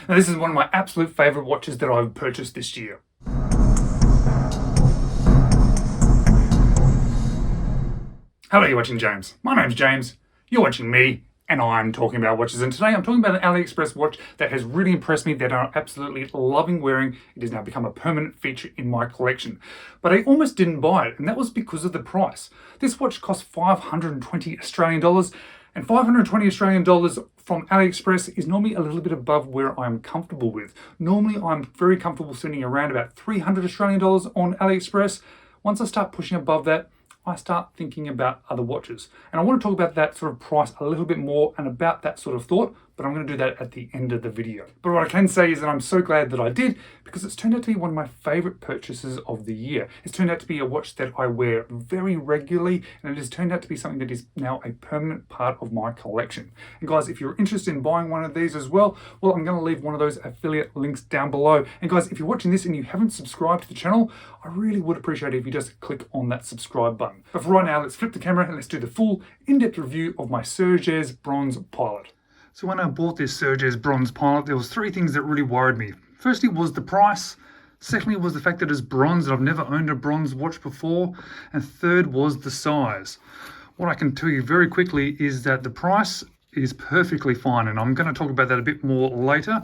Now, this is one of my absolute favourite watches that I've purchased this year. Hello, you're watching James. My name's James, you're watching me, and I'm talking about watches. And today I'm talking about an Aliexpress watch that has really impressed me, that I'm absolutely loving wearing. It has now become a permanent feature in my collection. But I almost didn't buy it, and that was because of the price. This watch cost 520 Australian dollars, and 520 Australian dollars from Aliexpress is normally a little bit above where I'm comfortable with. Normally I'm very comfortable sitting around about 300 Australian dollars on Aliexpress. Once I start pushing above that, I start thinking about other watches. And I want to talk about that sort of price a little bit more and about that sort of thought, but I'm going to do that at the end of the video. But what I can say is that I'm so glad that I did, because it's turned out to be one of my favorite purchases of the year. It's turned out to be a watch that I wear very regularly, and it has turned out to be something that is now a permanent part of my collection. And guys, if you're interested in buying one of these as well, I'm going to leave one of those affiliate links down below. And guys, if you're watching this and you haven't subscribed to the channel, I really would appreciate it if you just click on that subscribe button. But for right now, let's flip the camera and let's do the full in-depth review of my Sugess Bronze Pilot. So when I bought this Sugess Bronze Pilot, there was three things that really worried me. Firstly was the price. Secondly was the fact that it's bronze, and I've never owned a bronze watch before. And third was the size. What I can tell you very quickly is that the price is perfectly fine, and I'm going to talk about that a bit more later.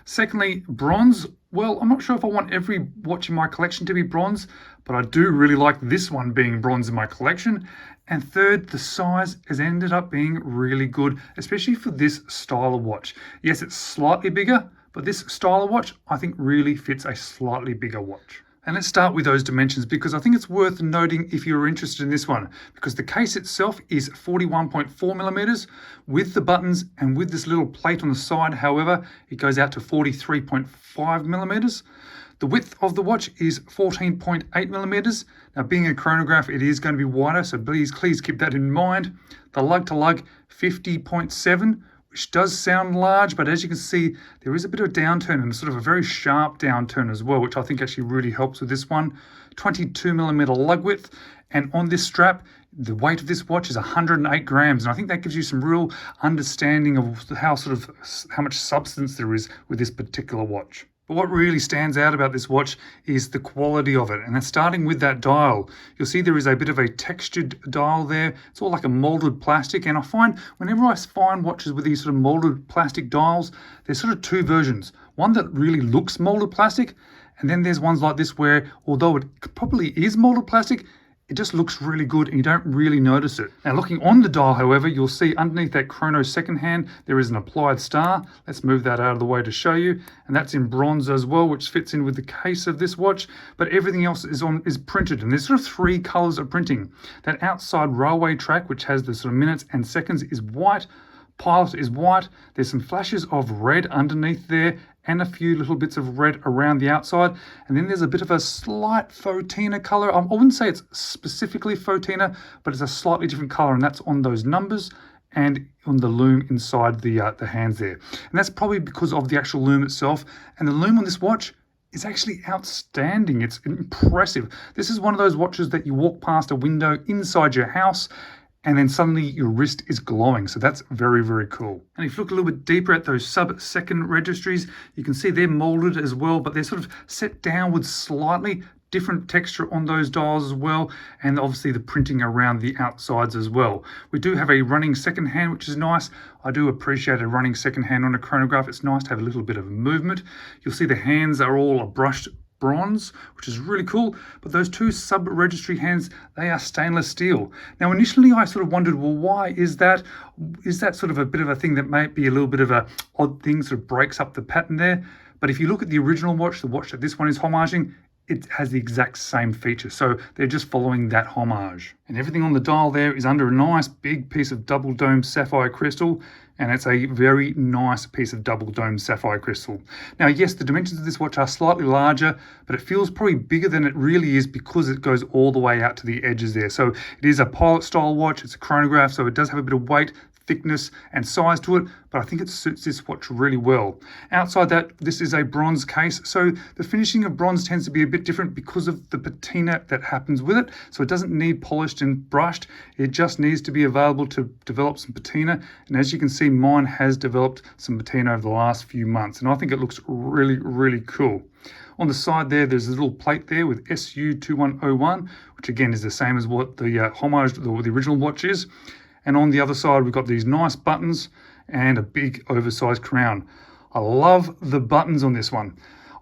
Secondly, bronze. Well, I'm not sure if I want every watch in my collection to be bronze, but I do really like this one being bronze in my collection. And third, the size has ended up being really good, especially for this style of watch. Yes, it's slightly bigger, but this style of watch, I think, really fits a slightly bigger watch. And let's start with those dimensions, because I think it's worth noting if you're interested in this one, because the case itself is 41.4 millimeters with the buttons and with this little plate on the side. However, it goes out to 43.5 millimeters. The width of the watch is 14.8 millimeters. Now, being a chronograph, it is going to be wider, so please keep that in mind. The lug to lug, 50.7, which does sound large, but as you can see, there is a bit of a downturn, and sort of a very sharp downturn as well, which I think actually really helps with this one. 22 millimeter lug width, and on this strap, the weight of this watch is 108 grams, and I think that gives you some real understanding of how much substance there is with this particular watch. But what really stands out about this watch is the quality of it. And that's starting with that dial. You'll see there is a bit of a textured dial there. It's all like a molded plastic. And I find whenever I find watches with these sort of molded plastic dials, there's sort of two versions. One that really looks molded plastic, and then there's ones like this where, although it probably is molded plastic, it just looks really good and you don't really notice it. Now, looking on the dial, however, you'll see underneath that chrono second hand, there is an applied star. Let's move that out of the way to show you. And that's in bronze as well, which fits in with the case of this watch. But everything else is printed, and there's sort of three colors of printing. That outside railway track, which has the sort of minutes and seconds, is white. Pilot is white. There's some flashes of red underneath there, and a few little bits of red around the outside. And then there's a bit of a slight Photina color. I wouldn't say it's specifically Photina, but it's a slightly different color, and that's on those numbers and on the loom inside the hands there. And that's probably because of the actual loom itself. And the loom on this watch is actually outstanding. It's impressive. This is one of those watches that you walk past a window inside your house, and then suddenly your wrist is glowing. So that's very, very cool. And if you look a little bit deeper at those sub-second registries, you can see they're molded as well, but they're sort of set down with slightly different texture on those dials as well, and obviously the printing around the outsides as well. We do have a running second hand, which is nice. I do appreciate a running second hand on a chronograph. It's nice to have a little bit of movement. You'll see the hands are all brushed bronze, which is really cool, but those two sub-registry hands, they are stainless steel. Now, initially I sort of wondered, well, why is that? Is that sort of a bit of a thing that might be a little bit of a odd thing, sort of breaks up the pattern there? But if you look at the original watch, the watch that this one is homaging, it has the exact same feature. So they're just following that homage. And everything on the dial there is under a nice big piece of double dome sapphire crystal. And it's a very nice piece of double dome sapphire crystal. Now, yes, the dimensions of this watch are slightly larger, but it feels probably bigger than it really is because it goes all the way out to the edges there. So it is a pilot style watch. It's a chronograph, so it does have a bit of weight, thickness and size to it, but I think it suits this watch really well. Outside that, this is a bronze case, so the finishing of bronze tends to be a bit different because of the patina that happens with it. So it doesn't need polished and brushed, it just needs to be available to develop some patina. And as you can see, mine has developed some patina over the last few months, and I think it looks really, really cool. On the side there's a little plate there with SU2101, which again is the same as what the homage, the original watch is. And on the other side, we've got these nice buttons and a big oversized crown. I love the buttons on this one.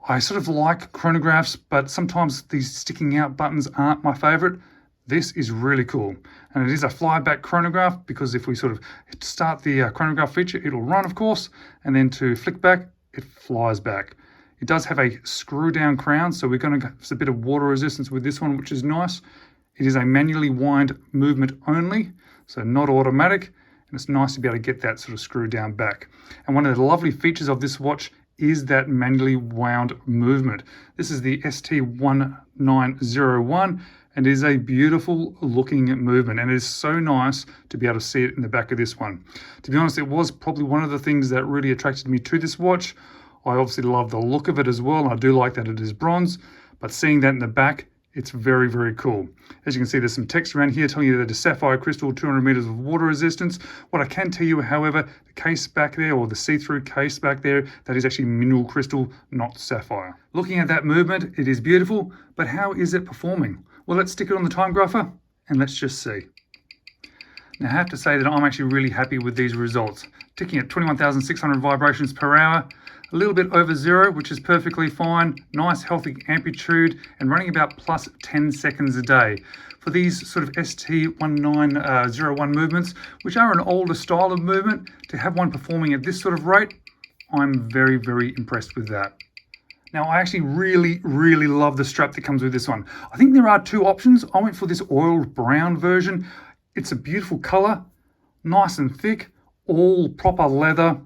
I sort of like chronographs, but sometimes these sticking out buttons aren't my favorite. This is really cool. And it is a flyback chronograph, because if we sort of start the chronograph feature, it'll run, of course, and then to flick back, it flies back. It does have a screw down crown, so we're going to have a bit of water resistance with this one, which is nice. It is a manually wind movement only, so not automatic, and it's nice to be able to get that sort of screw down back. And one of the lovely features of this watch is that manually wound movement. This is the ST1901, and it is a beautiful looking movement, and it is so nice to be able to see it in the back of this one. To be honest, it was probably one of the things that really attracted me to this watch. I obviously love the look of it as well, and I do like that it is bronze, but seeing that in the back, it's very, very cool. As you can see, there's some text around here telling you that it is sapphire crystal, 200 meters of water resistance. What I can tell you, however, the case back there, or the see-through case back there, that is actually mineral crystal, not sapphire. Looking at that movement, it is beautiful, but how is it performing? Well, let's stick it on the time grapher and let's just see. Now, I have to say that I'm actually really happy with these results. Ticking at 21,600 vibrations per hour, a little bit over zero, which is perfectly fine, nice healthy amplitude, and running about plus 10 seconds a day. For these sort of ST1901 movements, which are an older style of movement, to have one performing at this sort of rate, I'm very, very impressed with that. Now, I actually really, really love the strap that comes with this one. I think there are two options. I went for this oiled brown version. It's a beautiful color, nice and thick, all proper leather,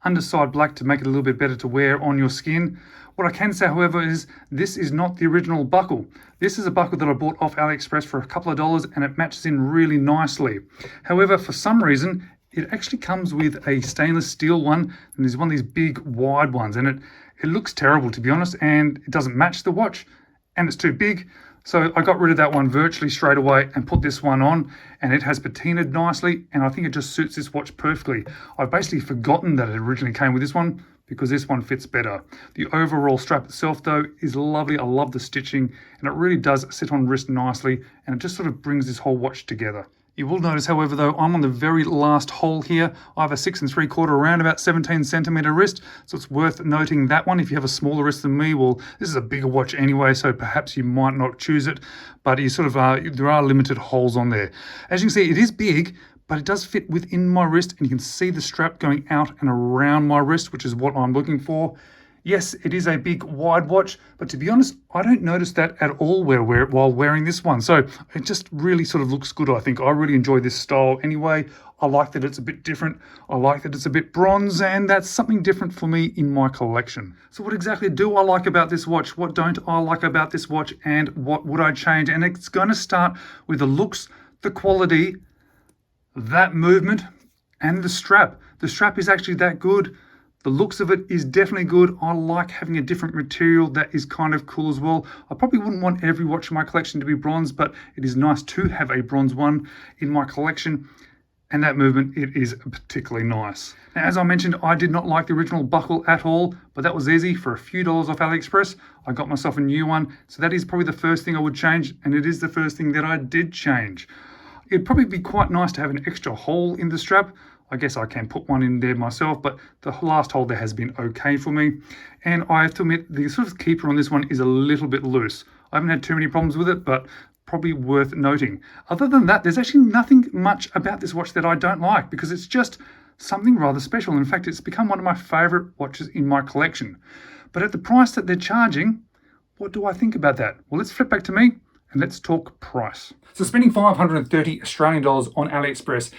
underside black to make it a little bit better to wear on your skin. What I can say, however, is this is not the original buckle. This is a buckle that I bought off Aliexpress for a couple of dollars, and it matches in really nicely. However, for some reason, it actually comes with a stainless steel one, and there's one of these big wide ones, and it looks terrible, to be honest, and it doesn't match the watch, and it's too big. So I got rid of that one virtually straight away and put this one on, and it has patinaed nicely, and I think it just suits this watch perfectly. I've basically forgotten that it originally came with this one because this one fits better. The overall strap itself, though, is lovely. I love the stitching, and it really does sit on wrist nicely, and it just sort of brings this whole watch together. You will notice, however, though, I'm on the very last hole here. I have a 6 3/4 around about 17 centimeter wrist, so it's worth noting that one. If you have a smaller wrist than me, well, this is a bigger watch anyway, so perhaps you might not choose it, but you sort of there are limited holes on there. As you can see, it is big, but it does fit within my wrist, and you can see the strap going out and around my wrist, which is what I'm looking for. Yes, it is a big wide watch, but to be honest, I don't notice that at all while wearing this one. So it just really sort of looks good, I think. I really enjoy this style anyway. I like that it's a bit different. I like that it's a bit bronze, and that's something different for me in my collection. So what exactly do I like about this watch? What don't I like about this watch, and what would I change? And it's going to start with the looks, the quality, that movement, and the strap. The strap is actually that good. The looks of it is definitely good. I like having a different material that is kind of cool as well. I probably wouldn't want every watch in my collection to be bronze, but it is nice to have a bronze one in my collection. And that movement, it is particularly nice. Now, as I mentioned, I did not like the original buckle at all, but that was easy. For a few dollars off Aliexpress, I got myself a new one. So that is probably the first thing I would change, and it is the first thing that I did change. It'd probably be quite nice to have an extra hole in the strap. I guess I can put one in there myself, but the last hole there has been okay for me. And I have to admit, the sort of keeper on this one is a little bit loose. I haven't had too many problems with it, but probably worth noting. Other than that, there's actually nothing much about this watch that I don't like, because it's just something rather special. In fact, it's become one of my favorite watches in my collection. But at the price that they're charging, what do I think about that? Well, let's flip back to me and let's talk price. So spending 530 Australian dollars on Aliexpress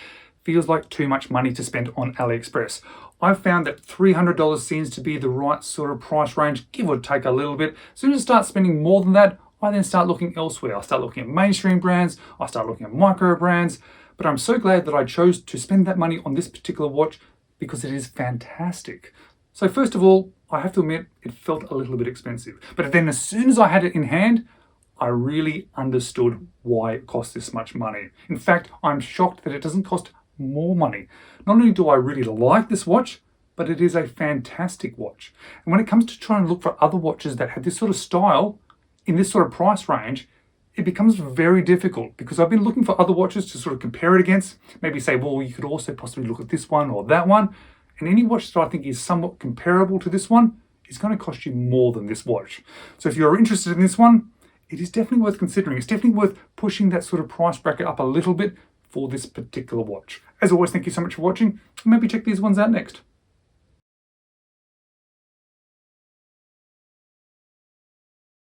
feels like too much money to spend on Aliexpress. I've found that $300 seems to be the right sort of price range, give or take a little bit. As soon as I start spending more than that, I then start looking elsewhere. I start looking at mainstream brands, I start looking at micro brands, But I'm so glad that I chose to spend that money on this particular watch because it is fantastic. So first of all, I have to admit it felt a little bit expensive. But then as soon as I had it in hand, I really understood why it cost this much money. In fact, I'm shocked that it doesn't cost more money. Not only do I really like this watch, but it is a fantastic watch. And when it comes to trying to look for other watches that have this sort of style in this sort of price range, it becomes very difficult because I've been looking for other watches to sort of compare it against. Maybe say, well, you could also possibly look at this one or that one. And any watch that I think is somewhat comparable to this one is going to cost you more than this watch. So if you're interested in this one, it is definitely worth considering. It's definitely worth pushing that sort of price bracket up a little bit for this particular watch. As always, thank you so much for watching. Maybe check these ones out next.